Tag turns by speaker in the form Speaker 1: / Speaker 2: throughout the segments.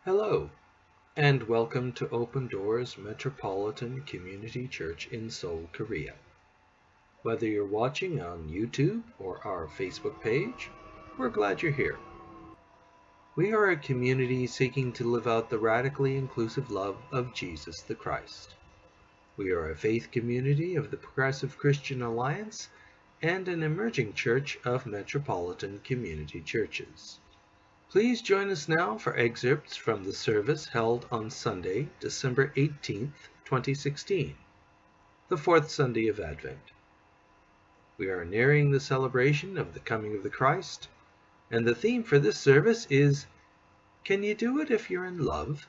Speaker 1: Hello, and welcome to Open Doors Metropolitan Community Church in Seoul, Korea. Whether you're watching on YouTube or our Facebook page, we're glad you're here. We are a community seeking to live out the radically inclusive love of Jesus the Christ. We are a faith community of the Progressive Christian Alliance and an emerging church of metropolitan community churches. Please join us now for excerpts from the service held on Sunday, December 18th, 2016, the fourth Sunday of Advent. We are nearing the celebration of the coming of the Christ, and the theme for this service is, Can you do it if you're in love?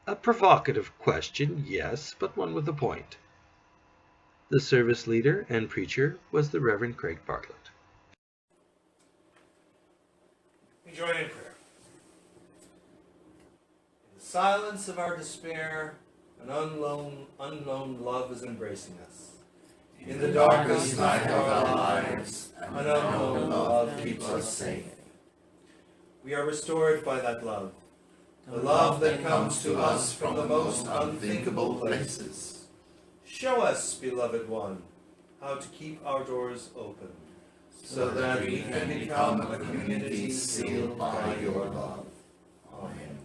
Speaker 1: A provocative question, yes, but one with a point. The service leader and preacher was the Reverend Craig Bartlett.
Speaker 2: We join in prayer. In the silence of our despair, an unknown love is embracing us. In the darkest night of our lives, an unknown love keeps us safe. We are restored by that love, the love that comes to us from the most unthinkable places. Show us, beloved one, how to keep our doors open, so that we can become a community sealed by your love. Amen.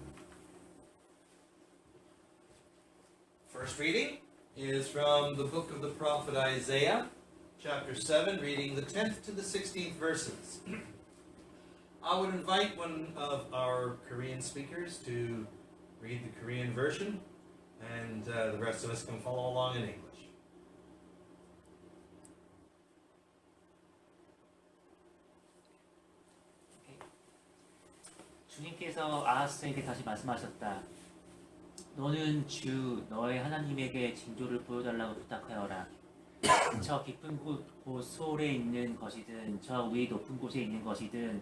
Speaker 2: First reading is from the book of the prophet Isaiah, chapter 7, reading the 10th to the 16th verses. I would invite one of our Korean speakers to read the Korean version, and the rest of us can follow along in English.
Speaker 3: 주님께서 아하스에게 다시 말씀하셨다. 너는 주 너의 하나님에게 징조를 보여달라고 부탁하여라. 저 깊은 곳 소울에 있는 것이든 저 위 높은 곳에 있는 것이든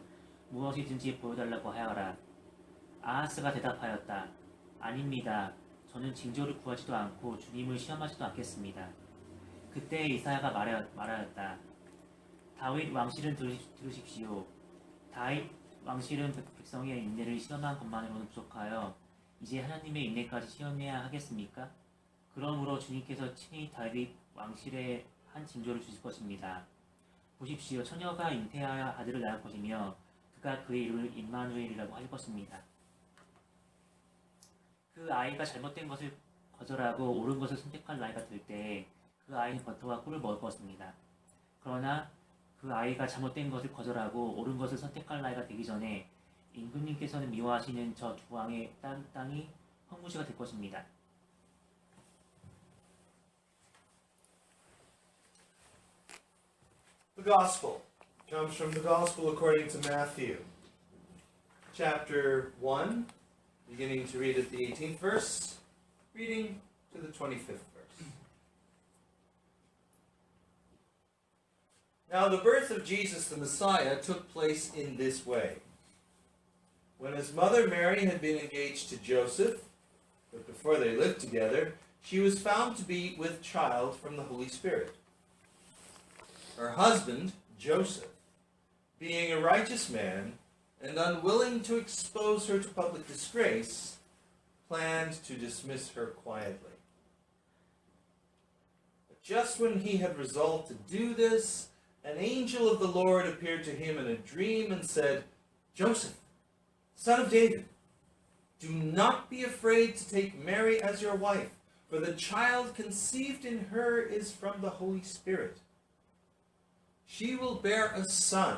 Speaker 3: 무엇이든지 보여달라고 하여라. 아하스가 대답하였다. 아닙니다. 저는 징조를 구하지도 않고 주님을 시험하지도 않겠습니다. 그때 이사야가 말하였다. 다윗 왕실은 들으십시오. 다윗 왕실은 백성의 인내를 시험한 것만으로는 부족하여 이제 하나님의 인내까지 시험해야 하겠습니까? 그러므로 주님께서 친히 다윗 왕실에 한 징조를 주실 것입니다. 보십시오. 처녀가 잉태하여 아들을 낳을 것이며 그가 그의 이름을 임마누엘이라고 할 것입니다. 그 아이가 잘못된 것을 거절하고 옳은 것을 선택할 나이가 될 때 그 아이는 버터와 꿀을 먹을 것입니다. 그러나 그 아이가 잘못된 것을 거절하고 옳은 것을 선택할 나이가 되기 전에 임금님께서는 미워하시는 저 두 왕의 땅이 헛무지가 될 것입니다.
Speaker 2: The Gospel comes from the Gospel according to Matthew, chapter 1, beginning to read at the 18th verse, reading to the 25th verse. Now the birth of Jesus the Messiah took place in this way. When his mother Mary had been engaged to Joseph, but before they lived together, she was found to be with child from the Holy Spirit. Her husband, Joseph, being a righteous man and unwilling to expose her to public disgrace, planned to dismiss her quietly. But just when he had resolved to do this, an angel of the Lord appeared to him in a dream and said, Joseph, son of David, do not be afraid to take Mary as your wife, for the child conceived in her is from the Holy Spirit. She will bear a son,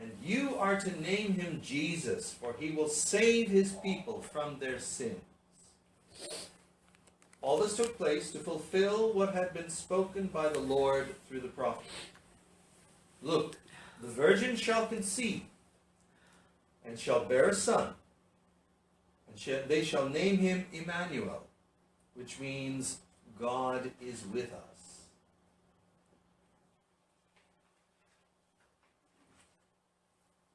Speaker 2: and you are to name him Jesus, for he will save his people from their sins. All this took place to fulfill what had been spoken by the Lord through the prophet. Look, the virgin shall conceive, and shall bear a son, and they shall name him Emmanuel, which means God is with us.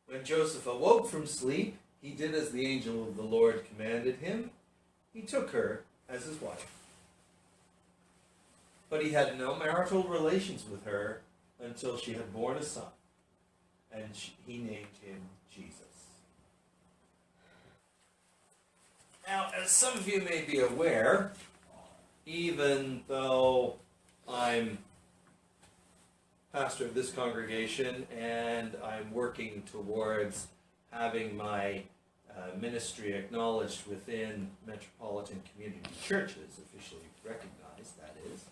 Speaker 2: When Joseph awoke from sleep, he did as the angel of the Lord commanded him. He took her as his wife. But he had no marital relations with her until she had borne a son, and he named him Jesus. As some of you may be aware, even though I'm pastor of this congregation and I'm working towards having my ministry acknowledged within metropolitan community churches, officially recognized, that is,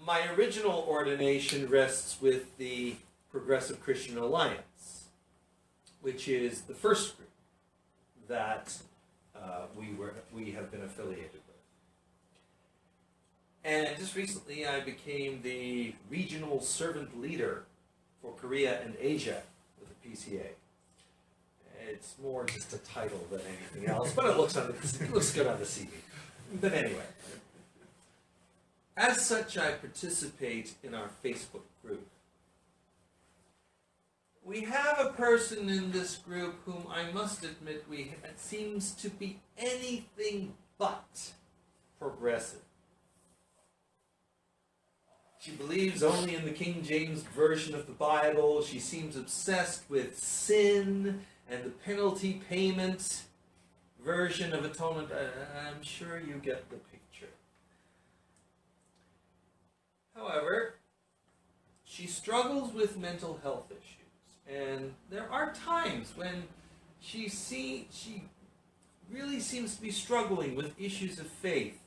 Speaker 2: my original ordination rests with the Progressive Christian Alliance, which is the first group that we have been affiliated with. And just recently I became the regional servant leader for Korea and Asia with the PCA. It's more just a title than anything else, but it looks good on the CV. But anyway, as such, I participate in our Facebook group. We have a person in this group whom I must admit it seems to be anything but progressive. She believes only in the King James Version of the Bible. She seems obsessed with sin and the penalty payment version of atonement. I'm sure you get the picture. However, she struggles with mental health issues. And there are times when she really seems to be struggling with issues of faith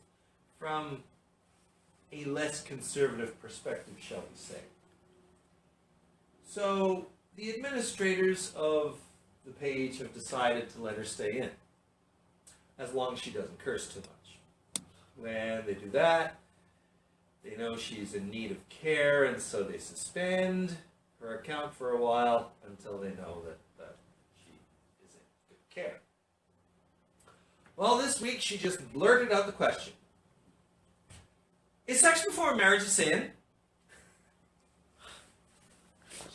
Speaker 2: from a less conservative perspective, shall we say. So the administrators of the page have decided to let her stay in, as long as she doesn't curse too much. When they do that, they know she's in need of care, and so they suspend her account for a while until they know that she is in good care. Well, this week she just blurted out the question. Is sex before marriage a sin?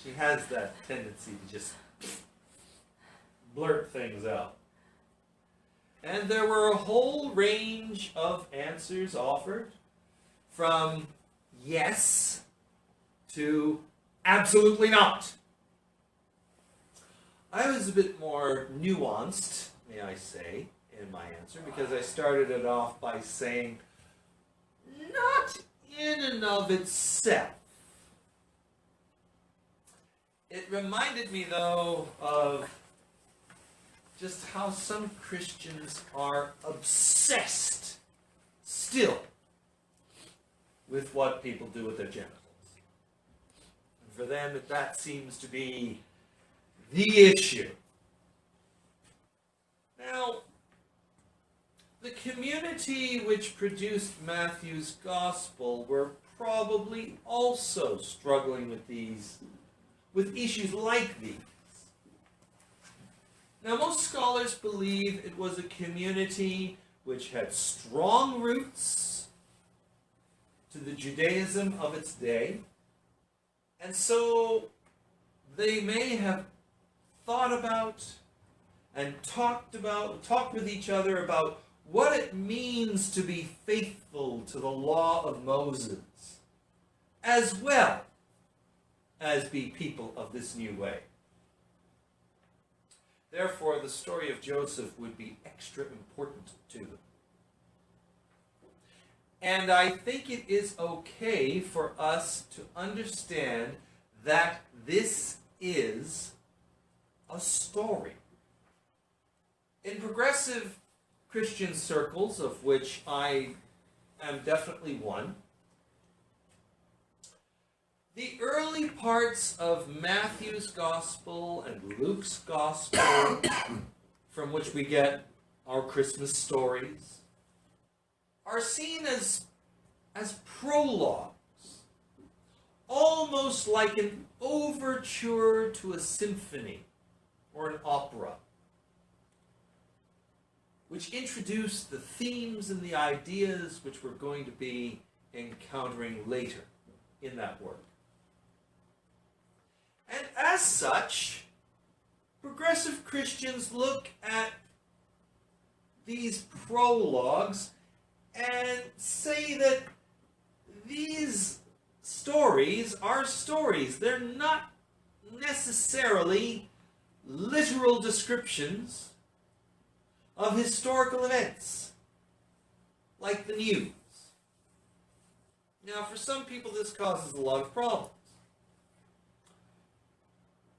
Speaker 2: She has that tendency to just blurt things out. And there were a whole range of answers offered, from yes to absolutely not. I was a bit more nuanced, may I say, in my answer, because I started it off by saying, not in and of itself. It reminded me, though, of just how some Christians are obsessed still with what people do with their genitals. And for them, that seems to be the issue. Now, the community which produced Matthew's Gospel were probably also struggling with issues like these. Now, most scholars believe it was a community which had strong roots to the Judaism of its day, and so they may have thought about and talked with each other about what it means to be faithful to the law of Moses, as well as be people of this new way. Therefore, the story of Joseph would be extra important to them. And I think it is okay for us to understand that this is a story. In progressive Christian circles, of which I am definitely one, the early parts of Matthew's Gospel and Luke's Gospel, from which we get our Christmas stories, are seen as prologues, almost like an overture to a symphony or an opera, which introduce the themes and the ideas which we're going to be encountering later in that work. And as such, progressive Christians look at these prologues and say that these stories are stories. They're not necessarily literal descriptions, of historical events, like the news. Now, for some people, this causes a lot of problems.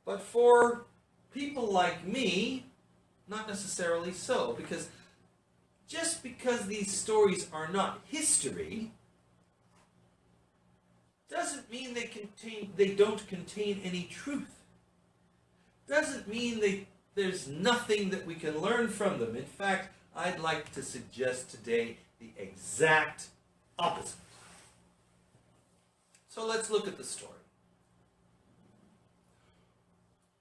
Speaker 2: But for people like me, not necessarily so, because just because these stories are not history doesn't mean they don't contain any truth. Doesn't mean there's nothing that we can learn from them. In fact, I'd like to suggest today the exact opposite. So let's look at the story.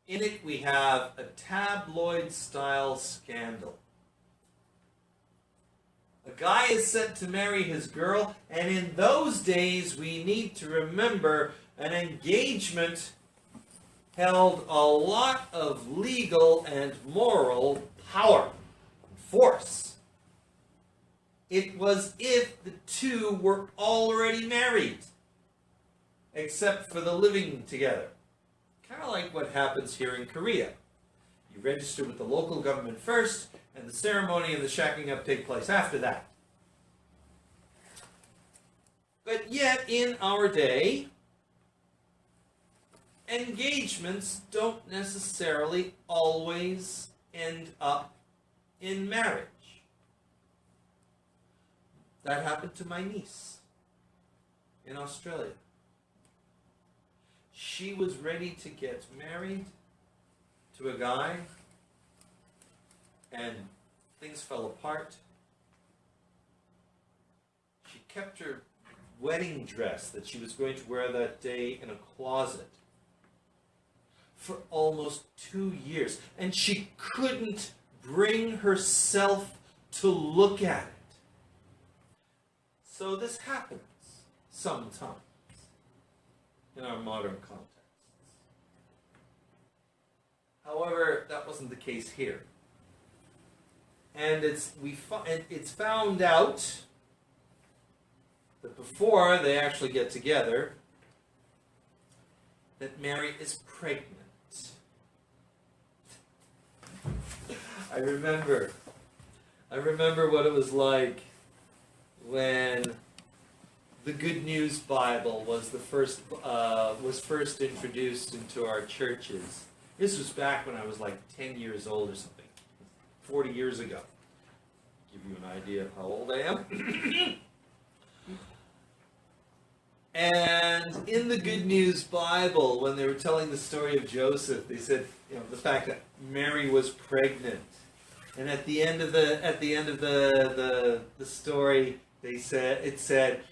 Speaker 2: In it we have a tabloid-style scandal. A guy is set to marry his girl, and in those days we need to remember an engagement held a lot of legal and moral power and force. It was if the two were already married, except for the living together. Kind of like what happens here in Korea. You register with the local government first, and the ceremony and the shacking up take place after that. But yet, in our day, engagements don't necessarily always end up in marriage. That happened to my niece in Australia. She was ready to get married to a guy, and things fell apart. She kept her wedding dress that she was going to wear that day in a closet for almost 2 years, and she couldn't bring herself to look at it. So this happens sometimes in our modern contexts. However, that wasn't the case here. And it's found out that before they actually get together, that Mary is pregnant. I remember what it was like when the Good News Bible was first introduced into our churches. This was back when I was like 10 years old or something, 40 years ago. Give you an idea of how old I am. And in the Good News Bible, when they were telling the story of Joseph, they said, the fact that Mary was pregnant. And at the end of the story, it said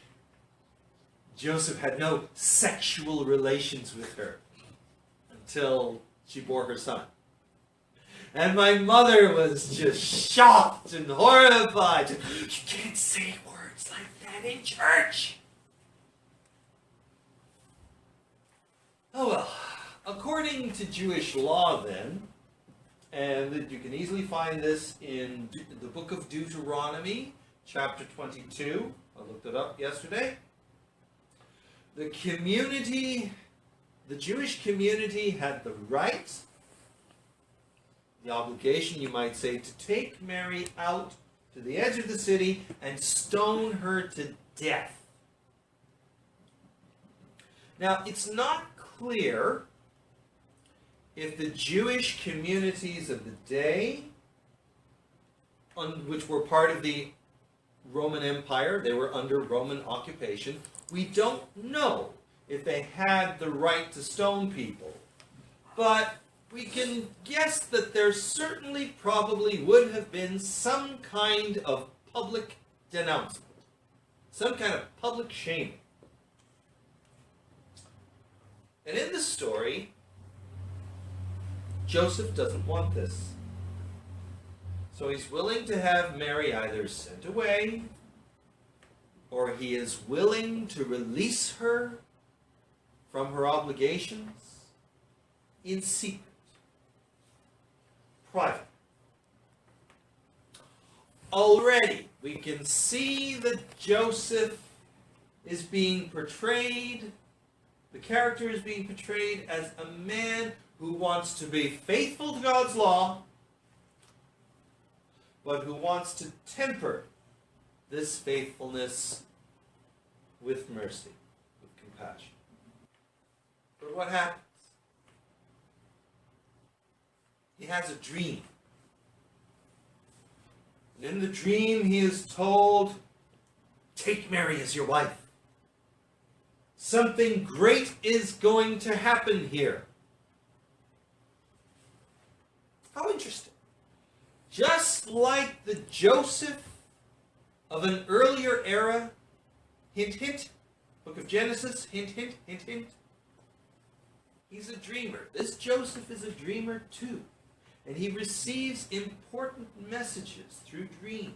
Speaker 2: Joseph had no sexual relations with her until she bore her son. And my mother was just shocked and horrified. You can't say words like that in church. Oh well, according to Jewish law then, and you can easily find this in the book of Deuteronomy, chapter 22. I looked it up yesterday. The Jewish community had the right, the obligation, you might say, to take Mary out to the edge of the city and stone her to death. Now, it's not clear if the Jewish communities of the day, which were part of the Roman Empire, they were under Roman occupation, we don't know if they had the right to stone people. But we can guess that there certainly probably would have been some kind of public denouncement, some kind of public shaming. And in the story, Joseph doesn't want this. So he's willing to have Mary either sent away, or he is willing to release her from her obligations in secret, private. Already, we can see that Joseph is being portrayed, the character is being portrayed as a man who wants to be faithful to God's law, but who wants to temper this faithfulness with mercy, with compassion. But what happens? He has a dream. And in the dream he is told, take Mary as your wife. Something great is going to happen here. How interesting. Just like the Joseph of an earlier era, hint, hint, book of Genesis, hint, hint, hint, hint. He's a dreamer. This Joseph is a dreamer too. And he receives important messages through dreams.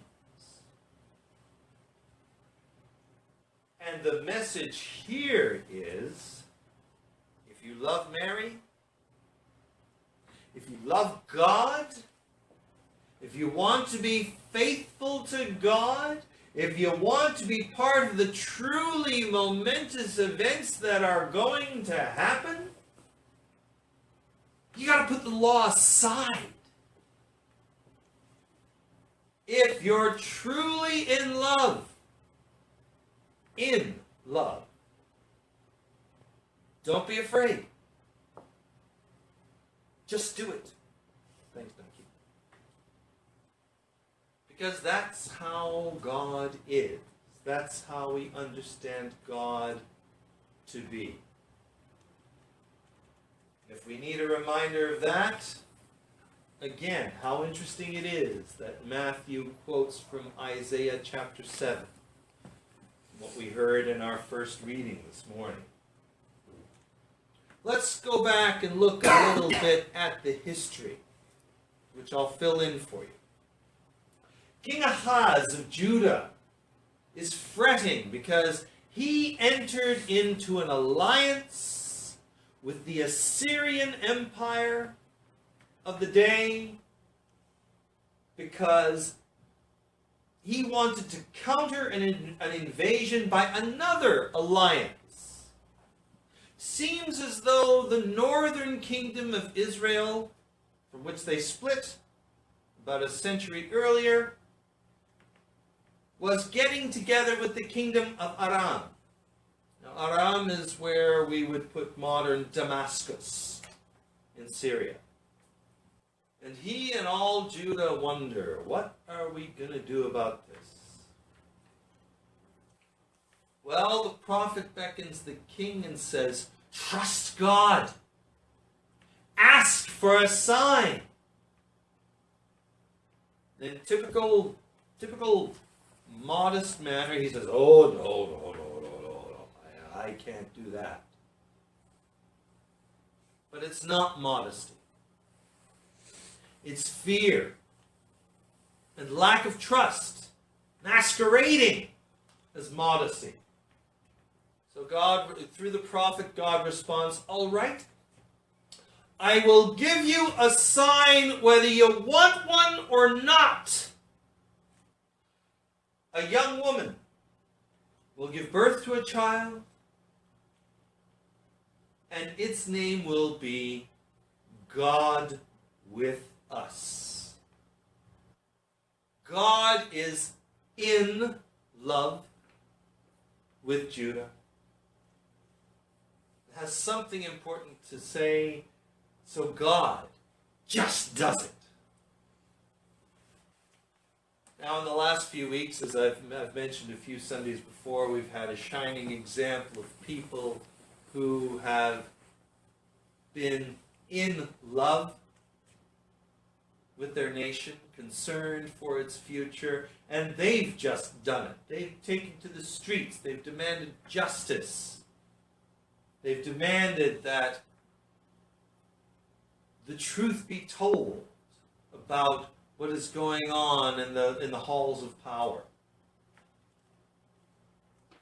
Speaker 2: And the message here is, if you love Mary, if you love God, if you want to be faithful to God, if you want to be part of the truly momentous events that are going to happen, you got to put the law aside. If you're truly in love, don't be afraid. Just do it. Thanks, Becky. Because that's how God is. That's how we understand God to be. If we need a reminder of that, again, how interesting it is that Matthew quotes from Isaiah chapter 7, what we heard in our first reading this morning. Let's go back and look a little bit at the history, which I'll fill in for you. King Ahaz of Judah is fretting because he entered into an alliance with the Assyrian Empire of the day because he wanted to counter an invasion by another alliance. Seems as though the northern kingdom of Israel, from which they split about a century earlier, was getting together with the kingdom of Aram. Now, Aram is where we would put modern Damascus in Syria. And he and all Judah wonder, what are we going to do about this? Well, the prophet beckons the king and says, trust God. Ask for a sign. In typical modest manner, he says, oh, no, I can't do that. But it's not modesty. It's fear and lack of trust, masquerading as modesty. So God, through the prophet, God responds, all right, I will give you a sign whether you want one or not. A young woman will give birth to a child, and its name will be God with us. God is in love with Judah. It has something important to say, so God just does it. Now, in the last few weeks, as I've mentioned a few Sundays before, we've had a shining example of people who have been in love with their nation, concerned for its future, and they've just done it. They've taken to the streets. They've demanded justice. They've demanded that the truth be told about what is going on in the halls of power.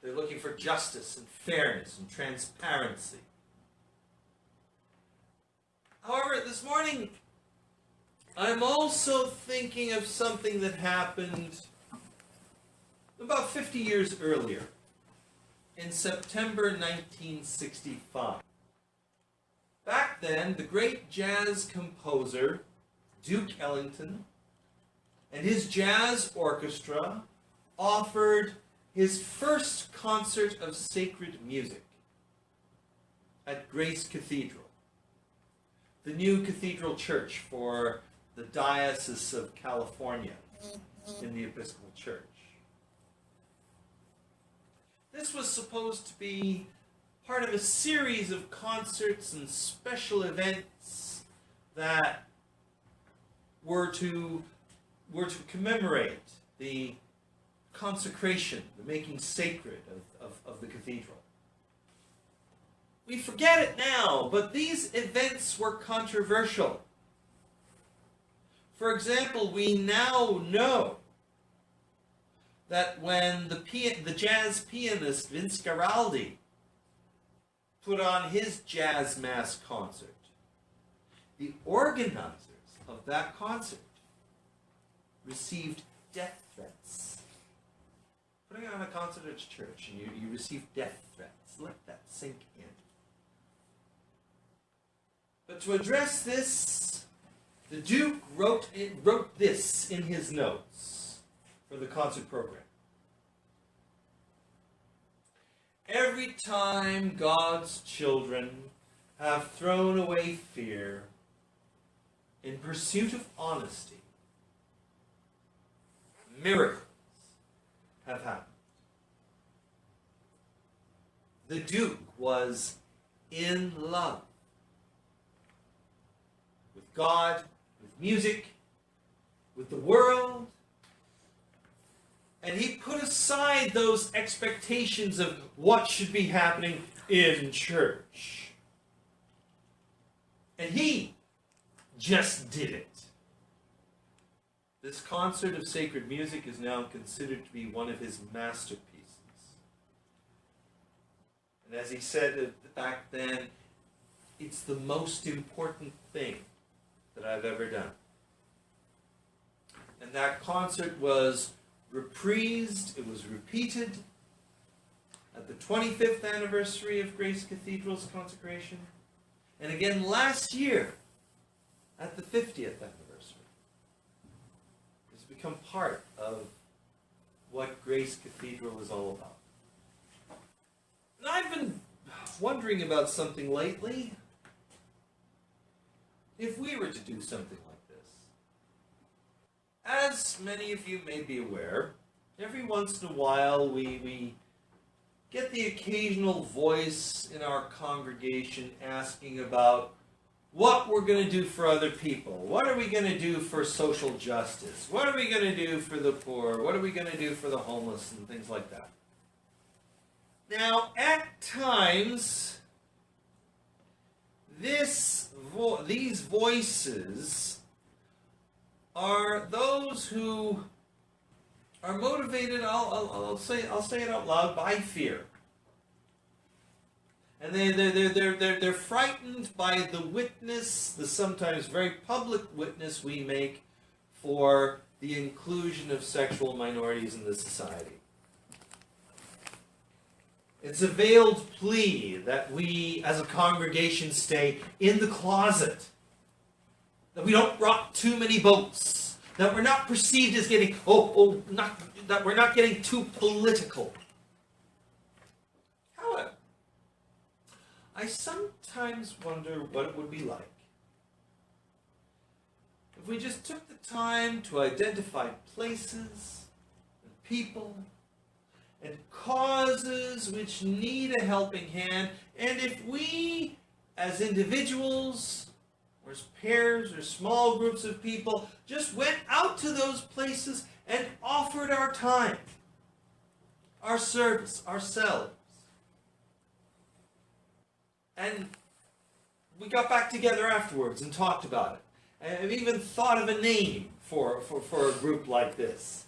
Speaker 2: They're looking for justice and fairness and transparency. However, this morning, I'm also thinking of something that happened about 50 years earlier, in September 1965. Back then, the great jazz composer Duke Ellington And his jazz orchestra offered his first concert of sacred music at Grace Cathedral, the new cathedral church for the Diocese of California in the Episcopal Church. This was supposed to be part of a series of concerts and special events that were to commemorate the consecration, the making sacred of the cathedral. We forget it now, but these events were controversial. For example, we now know that when the jazz pianist Vince Guaraldi put on his jazz mass concert, the organizers of that concert received death threats. Putting on a concert at church and you receive death threats. Let that sink in. But to address this, the Duke wrote this in his notes for the concert program. Every time God's children have thrown away fear in pursuit of honesty, miracles have happened. The Duke was in love with God, with music, with the world, and he put aside those expectations of what should be happening in church. And he just did it. This concert of sacred music is now considered to be one of his masterpieces. And as he said back then, it's the most important thing that I've ever done. And that concert was reprised, it was repeated at the 25th anniversary of Grace Cathedral's consecration, and again last year at the 50th anniversary. It's become part of what Grace Cathedral is all about. And I've been wondering about something lately. If we were to do something like this, as many of you may be aware, every once in a while we get the occasional voice in our congregation asking about what we're going to do for other people. What are we going to do for social justice? What are we going to do for the poor? What are we going to do for the homeless and things like that? Now, at times, these voices are those who are motivated, I'll say it out loud, by fear. And they're frightened by the witness, the sometimes very public witness we make for the inclusion of sexual minorities in the society. It's a veiled plea that we as a congregation stay in the closet, that we don't rock too many boats, that we're not perceived as getting, that we're not getting too political. However, I sometimes wonder what it would be like if we just took the time to identify places and people and causes which need a helping hand, and if we, as individuals, or as pairs or small groups of people, just went out to those places and offered our time, our service, ourselves. And we got back together afterwards and talked about it. And I've even thought of a name for a group like this.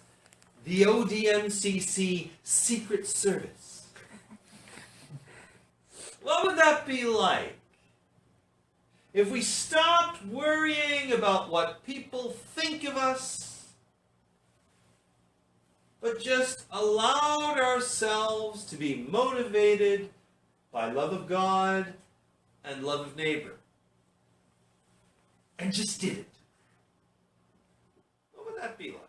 Speaker 2: The ODMCC Secret Service. What would that be like if we stopped worrying about what people think of us, but just allowed ourselves to be motivated by love of God and love of neighbor, and just did it? What would that be like?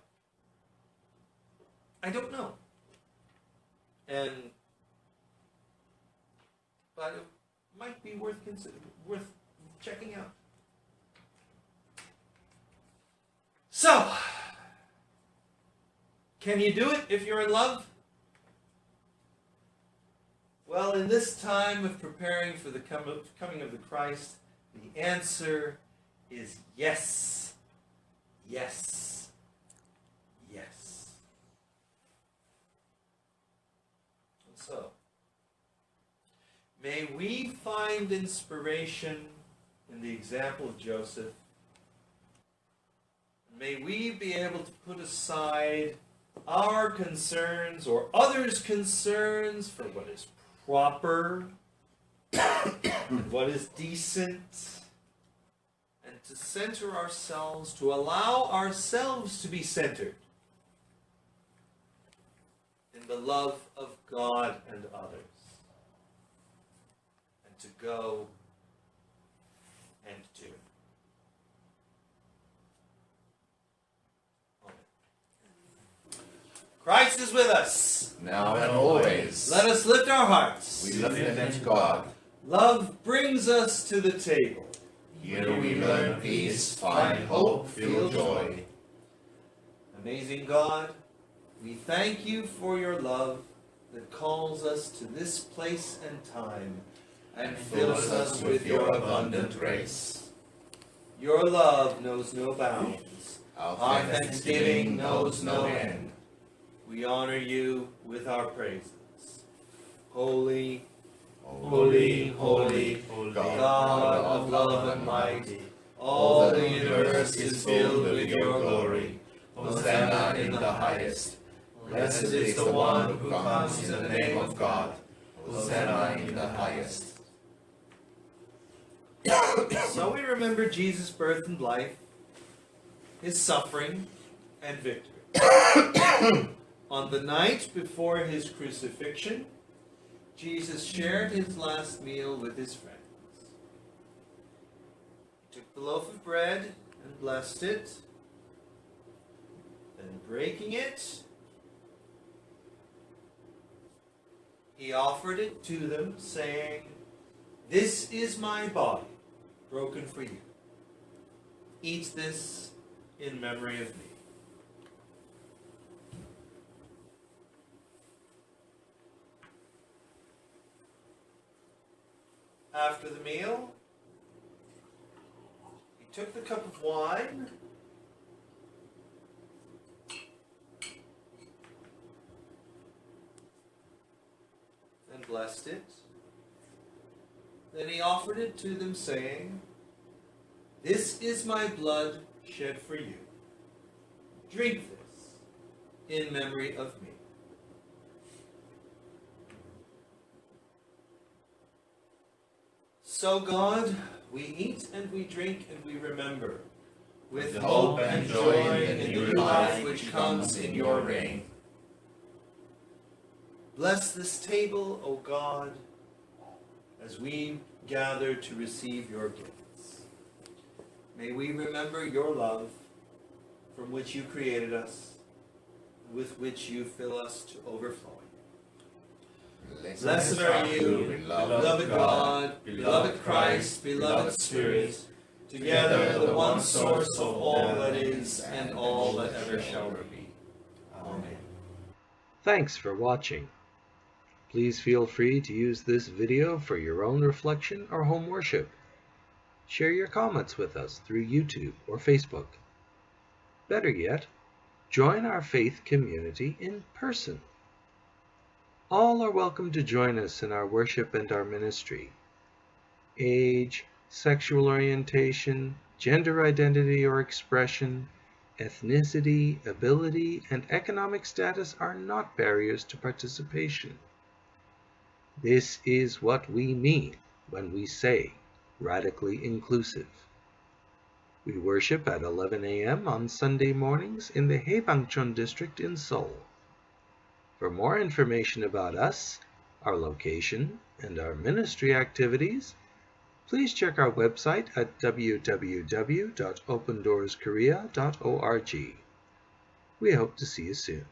Speaker 2: I don't know. But it might be worth checking out. So, can you do it if you're in love? Well, in this time of preparing for the coming of the Christ, the answer is yes. Yes. Yes. And so, may we find inspiration in the example of Joseph. May we be able to put aside our concerns or others' concerns for what is proper and what is decent, and to center ourselves, to allow ourselves to be centered in the love of God and others, and to go and do. Christ is with us.
Speaker 4: Now and always.
Speaker 2: Let us lift our hearts.
Speaker 4: We lift them to God.
Speaker 2: Love brings us to the table.
Speaker 4: Here we learn peace, find hope, feel joy.
Speaker 2: Amazing God, we thank you for your love that calls us to this place and time and fills us with your abundant grace. Your love knows no bounds. Our thanksgiving knows no end. We honor you with our praises. Holy, holy, holy, God of love and might, all the universe is filled with your glory. Hosanna in the highest. Blessed is the one who comes in the name of God. Hosanna in the highest. So we remember Jesus' birth and life, his suffering and victory. On the night before his crucifixion, Jesus shared his last meal with his friends. He took the loaf of bread and blessed it, then breaking it, he offered it to them, saying, "This is my body, broken for you. Eat this in memory of me." After the meal, he took the cup of wine, and blessed it. Then he offered it to them, saying, "This is my blood shed for you. Drink this in memory of me." So God, we eat and we drink and we remember, with hope and joy in the new life which comes in your reign. Bless this table, O God, as we gather to receive your gifts. May we remember your love, from which you created us, with which you fill us to overflowing. Blessed are you, beloved God, beloved Christ, beloved Spirit, together the one source of all that is and all that ever shall be. Amen.
Speaker 1: Thanks for watching. Please feel free to use this video for your own reflection or home worship. Share your comments with us through YouTube or Facebook. Better yet, join our faith community in person. All are welcome to join us in our worship and our ministry. Age, sexual orientation, gender identity or expression, ethnicity, ability, and economic status are not barriers to participation. This is what we mean when we say radically inclusive. We worship at 11 a.m. on Sunday mornings in the Haebangchon district in Seoul. For more information about us, our location, and our ministry activities, please check our website at www.opendooorskorea.org. We hope to see you soon.